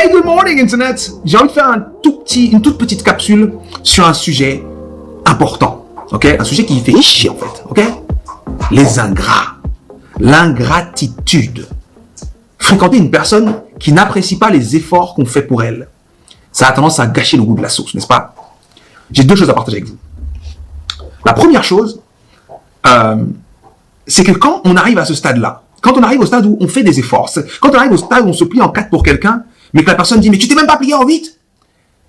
Hey, good morning, Internet! J'ai envie de faire une toute petite capsule sur un sujet important. Ok? Un sujet qui fait chier, en fait. Ok? Les ingrats. L'ingratitude. Fréquenter une personne qui n'apprécie pas les efforts qu'on fait pour elle, ça a tendance à gâcher le goût de la sauce, n'est-ce pas? J'ai deux choses à partager avec vous. La première chose, c'est que quand on arrive à ce stade-là, quand on arrive au stade où on fait des efforts, quand on arrive au stade où on se plie en quatre pour quelqu'un, mais que la personne dit « mais tu t'es même pas plié en 8 »,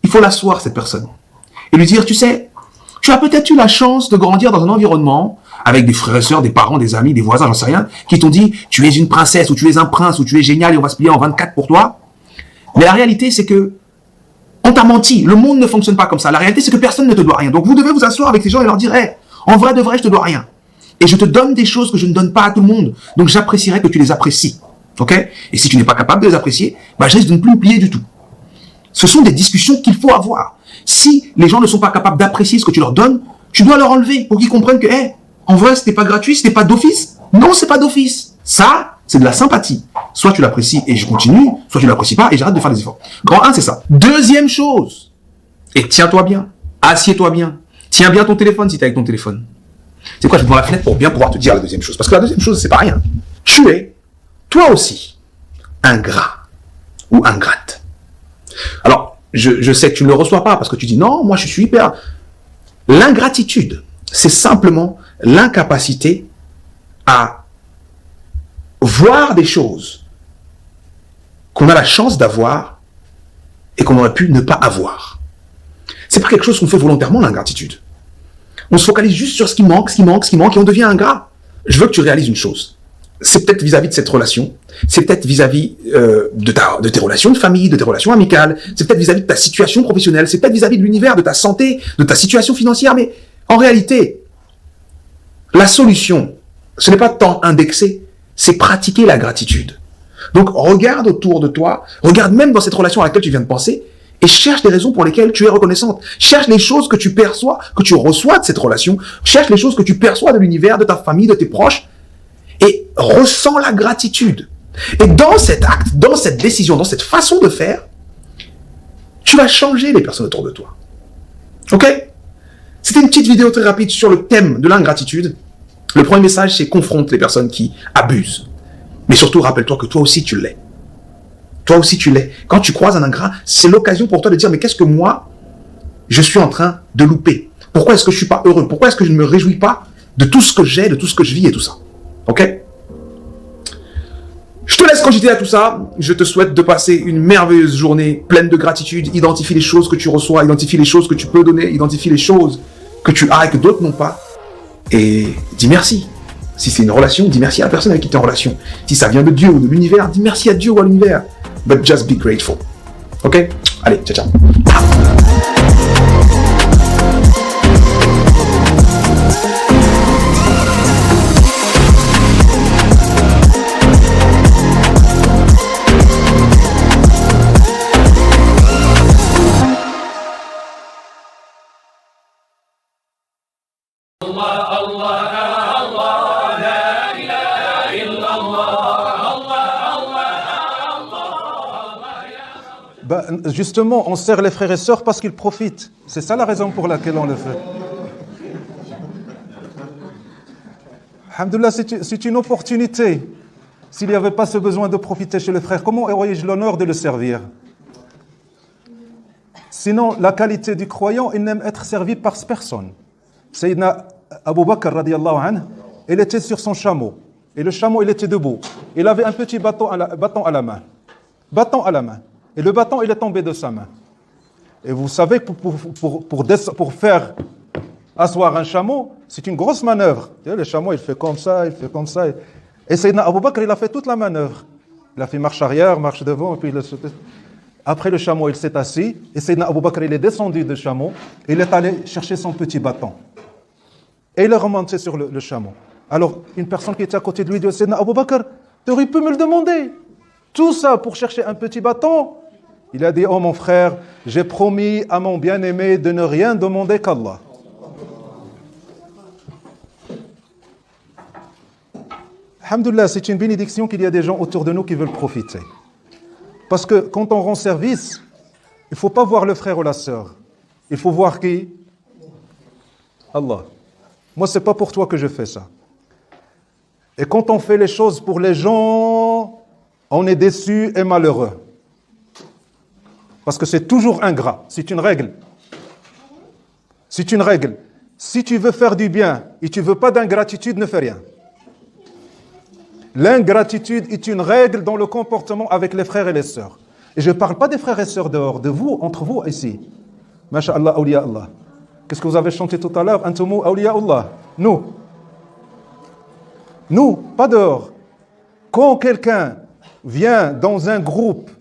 il faut l'asseoir, cette personne, et lui dire « tu sais, tu as peut-être eu la chance de grandir dans un environnement avec des frères et sœurs, des parents, des amis, des voisins, j'en sais rien, qui t'ont dit « tu es une princesse » ou « tu es un prince » ou « tu es génial et on va se plier en 24 pour toi ». Mais la réalité, c'est que on t'a menti, le monde ne fonctionne pas comme ça. La réalité, c'est que personne ne te doit rien. Donc vous devez vous asseoir avec ces gens et leur dire hey, « en vrai de vrai, je te dois rien. Et je te donne des choses que je ne donne pas à tout le monde. Donc j'apprécierais que tu les apprécies. » Ok? Et si tu n'es pas capable de les apprécier, bah, je risque de ne plus me plier du tout. Ce sont des discussions qu'il faut avoir. Si les gens ne sont pas capables d'apprécier ce que tu leur donnes, tu dois leur enlever pour qu'ils comprennent que, hey, en vrai, c'était pas gratuit, c'était pas d'office. Non, c'est pas d'office. Ça, c'est de la sympathie. Soit tu l'apprécies et je continue, soit tu l'apprécies pas et j'arrête de faire des efforts. Grand 1, c'est ça. Deuxième chose, et tiens-toi bien, assieds-toi bien, tiens bien ton téléphone si tu es avec ton téléphone. C'est quoi, je vais dans la fenêtre pour bien pouvoir te dire la deuxième chose. Parce que la deuxième chose, c'est pas rien. Tu es, toi aussi, ingrat ou ingrate. Alors, je sais que tu ne le reçois pas parce que tu dis non, moi je suis hyper. L'ingratitude, c'est simplement l'incapacité à voir des choses qu'on a la chance d'avoir et qu'on aurait pu ne pas avoir. C'est pas quelque chose qu'on fait volontairement, l'ingratitude. On se focalise juste sur ce qui manque, et on devient ingrat. Je veux que tu réalises une chose. C'est peut-être vis-à-vis de cette relation, c'est peut-être vis-à-vis de tes relations de famille, de tes relations amicales, c'est peut-être vis-à-vis de ta situation professionnelle, c'est peut-être vis-à-vis de l'univers, de ta santé, de ta situation financière, mais en réalité, la solution, ce n'est pas tant indexer, c'est pratiquer la gratitude. Donc regarde autour de toi, regarde même dans cette relation à laquelle tu viens de penser, et cherche les raisons pour lesquelles tu es reconnaissante. Cherche les choses que tu perçois, que tu reçois de cette relation, cherche les choses que tu perçois de l'univers, de ta famille, de tes proches, et ressens la gratitude. Et dans cet acte, dans cette décision, dans cette façon de faire, tu vas changer les personnes autour de toi. Ok? C'était une petite vidéo très rapide sur le thème de l'ingratitude. Le premier message, c'est confronte les personnes qui abusent. Mais surtout, rappelle-toi que toi aussi tu l'es. Toi aussi tu l'es. Quand tu croises un ingrat, c'est l'occasion pour toi de dire mais qu'est-ce que moi, je suis en train de louper? Pourquoi est-ce que je suis pas heureux? Pourquoi est-ce que je ne me réjouis pas de tout ce que j'ai, de tout ce que je vis et tout ça? Ok? Je te laisse cogiter à tout ça. Je te souhaite de passer une merveilleuse journée pleine de gratitude. Identifie les choses que tu reçois, identifie les choses que tu peux donner, identifie les choses que tu as et que d'autres n'ont pas. Et dis merci. Si c'est une relation, dis merci à la personne avec qui tu es en relation. Si ça vient de Dieu ou de l'univers, dis merci à Dieu ou à l'univers. But just be grateful. Ok? Allez, ciao, ciao. Justement, on sert les frères et sœurs parce qu'ils profitent. C'est ça la raison pour laquelle on le fait. Alhamdoulilah, c'est une opportunité. S'il n'y avait pas ce besoin de profiter chez les frères, comment aurais-je l'honneur de le servir? Sinon, la qualité du croyant, il n'aime être servi par personne. Sayyidina Abu Bakr, radiallahu anhu, il était sur son chameau. Et le chameau, il était debout. Il avait un petit bâton à la main. Bâton à la main. Et le bâton, il est tombé de sa main. Et vous savez, pour faire asseoir un chameau, c'est une grosse manœuvre. Le chameau, il fait comme ça, il fait comme ça. Et Sayyidina Abu Bakr, il a fait toute la manœuvre. Il a fait marche arrière, marche devant, et puis après le chameau, il s'est assis. Et Sayyidina Abu Bakr, il est descendu du chameau. Et il est allé chercher son petit bâton. Et il est remonté sur le chameau. Alors, une personne qui était à côté de lui dit, Sayyidina Abu Bakr, tu aurais pu me le demander. Tout ça pour chercher un petit bâton. Il a dit, oh mon frère, j'ai promis à mon bien-aimé de ne rien demander qu'Allah. Alhamdoulilah, c'est une bénédiction qu'il y a des gens autour de nous qui veulent profiter. Parce que quand on rend service, il ne faut pas voir le frère ou la sœur. Il faut voir qui? Allah. Moi, ce n'est pas pour toi que je fais ça. Et quand on fait les choses pour les gens, on est déçu et malheureux. Parce que c'est toujours ingrat. C'est une règle. C'est une règle. Si tu veux faire du bien et tu ne veux pas d'ingratitude, ne fais rien. L'ingratitude est une règle dans le comportement avec les frères et les sœurs. Et je ne parle pas des frères et sœurs dehors, de vous, entre vous ici. Masha'Allah, awliya Allah. Qu'est-ce que vous avez chanté tout à l'heure? Antumu awliya Allah. Nous. Nous, pas dehors. Quand quelqu'un vient dans un groupe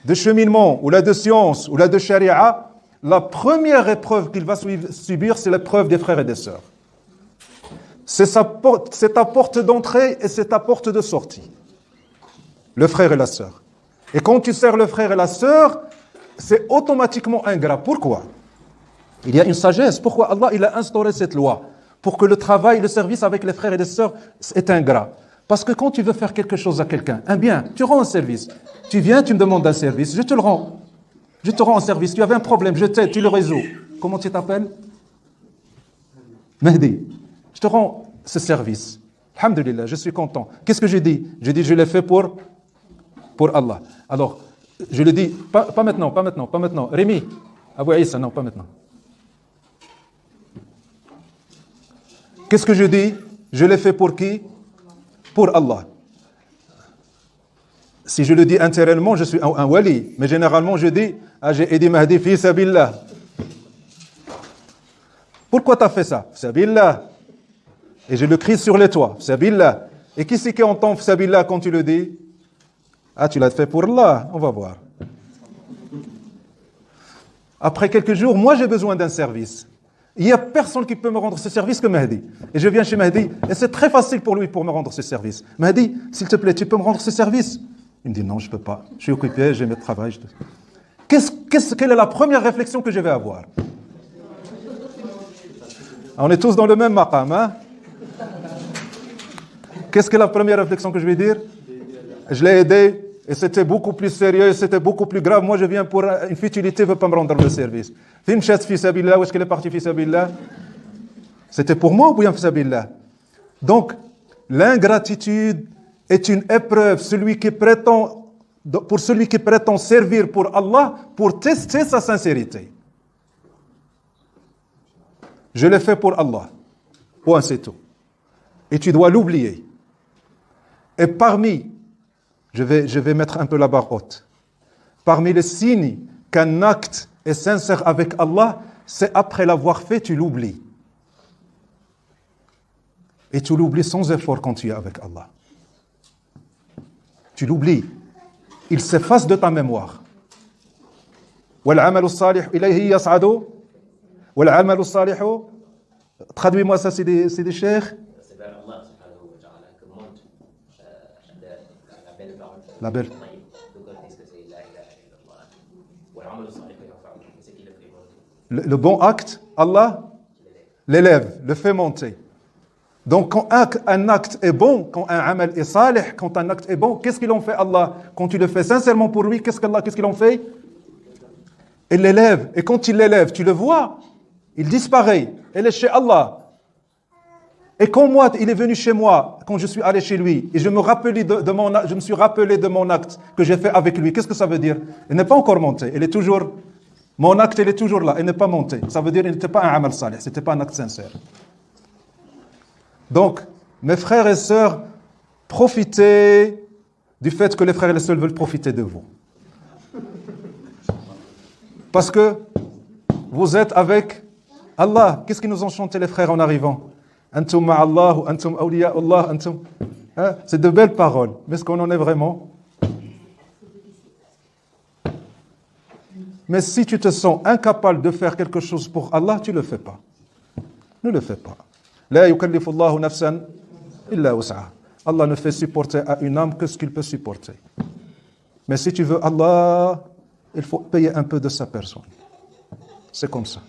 de cheminement, ou là de science, ou là de charia, la première épreuve qu'il va subir, c'est l'épreuve des frères et des sœurs. C'est ta porte d'entrée et c'est ta porte de sortie. Le frère et la sœur. Et quand tu sers le frère et la sœur, c'est automatiquement ingrat. Pourquoi? Il y a une sagesse. Pourquoi Allah il a instauré cette loi? Pour que le travail, le service avec les frères et les sœurs est ingrat. Parce que quand tu veux faire quelque chose à quelqu'un, un bien, tu rends un service. Tu viens, tu me demandes un service, je te le rends. Je te rends un service. Tu avais un problème, je t'aide, tu le résous. Comment tu t'appelles? Mehdi. Je te rends ce service. Alhamdulillah, je suis content. Qu'est-ce que je dis? Je dis, je l'ai fait pour Allah. Alors, je le dis, pas maintenant. Rémi, Abou Issa, non, pas maintenant. Qu'est-ce que je dis? Je l'ai fait pour qui? Pour Allah. Si je le dis intérieurement, je suis un wali. Mais généralement, je dis, j'ai aidé Mahdi fi sabillah. Pourquoi tu as fait ça? Sabillah. Et je le crie sur les toits. Sabillah. Et qui c'est qui entend sabillah quand tu le dis? Tu l'as fait pour Allah. On va voir. Après quelques jours, moi j'ai besoin d'un service. Il n'y a personne qui peut me rendre ce service que Mahdi. Et je viens chez Mahdi, et c'est très facile pour lui pour me rendre ce service. Mahdi, s'il te plaît, tu peux me rendre ce service? Il me dit non, je ne peux pas. Je suis occupé, j'ai mes travail. Quelle est la première réflexion que je vais avoir? On est tous dans le même maqam, hein? Qu'est-ce que la première réflexion que je vais dire? Je l'ai aidé, et c'était beaucoup plus sérieux, c'était beaucoup plus grave. Moi, je viens pour une futilité, ne veut pas me rendre le service. Où est-ce qu'elle est partie, Fissabillah? C'était pour moi ou bien Fissabillah? Donc, l'ingratitude est une épreuve. Pour celui qui prétend servir pour Allah, pour tester sa sincérité. Je l'ai fait pour Allah. Point, c'est tout. Et tu dois l'oublier. Et parmi, je vais mettre un peu la barre haute, parmi les signes qu'un acte est sincère avec Allah, c'est après l'avoir fait, tu l'oublies. Et tu l'oublies sans effort quand tu es avec Allah. Tu l'oublies. Il s'efface de ta mémoire. وَالْعَمَلُ الصَّالِحُ إِلَيْهِ يَصْعَدُ وَالْعَمَلُ الصَّالِحُ. Traduis-moi ça, c'est des cheikhs. C'est vers Allah subhanahu wa ta'ala que monte la belle parole. La belle. Donc on dit que c'est la ilaha illallah. وَالْعَمَلُ الصَّالِحُ يَرْفَعُهُ. C'est qui le fait monter. Le bon acte, Allah l'élève, le fait monter. Donc quand un acte est bon, quand un amal est salih, quand un acte est bon, qu'est-ce qu'il en fait Allah? Quand tu le fais sincèrement pour lui, qu'est-ce qu'il en fait? Il l'élève. Et quand il l'élève, tu le vois, il disparaît. Il est chez Allah. Et quand moi, il est venu chez moi, quand je suis allé chez lui, et je me suis rappelé de mon acte que j'ai fait avec lui, qu'est-ce que ça veut dire? Il n'est pas encore monté. Mon acte, il est toujours là. Il n'est pas monté. Ça veut dire qu'il n'était pas un amal salih. Ce n'était pas un acte sincère. Donc, mes frères et sœurs, profitez du fait que les frères et les sœurs veulent profiter de vous. Parce que vous êtes avec Allah. Qu'est-ce qu'ils nous ont chanté les frères en arrivant? Antum ma'allah ou antum awliya Allah, antum. C'est de belles paroles. Mais est-ce qu'on en est vraiment? Mais si tu te sens incapable de faire quelque chose pour Allah, tu ne le fais pas. Ne le fais pas. La yukallifu Allahu nafsan illa wus'aha. Allah ne fait supporter à une âme que ce qu'il peut supporter. Mais si tu veux Allah, il faut payer un peu de sa personne. C'est comme ça.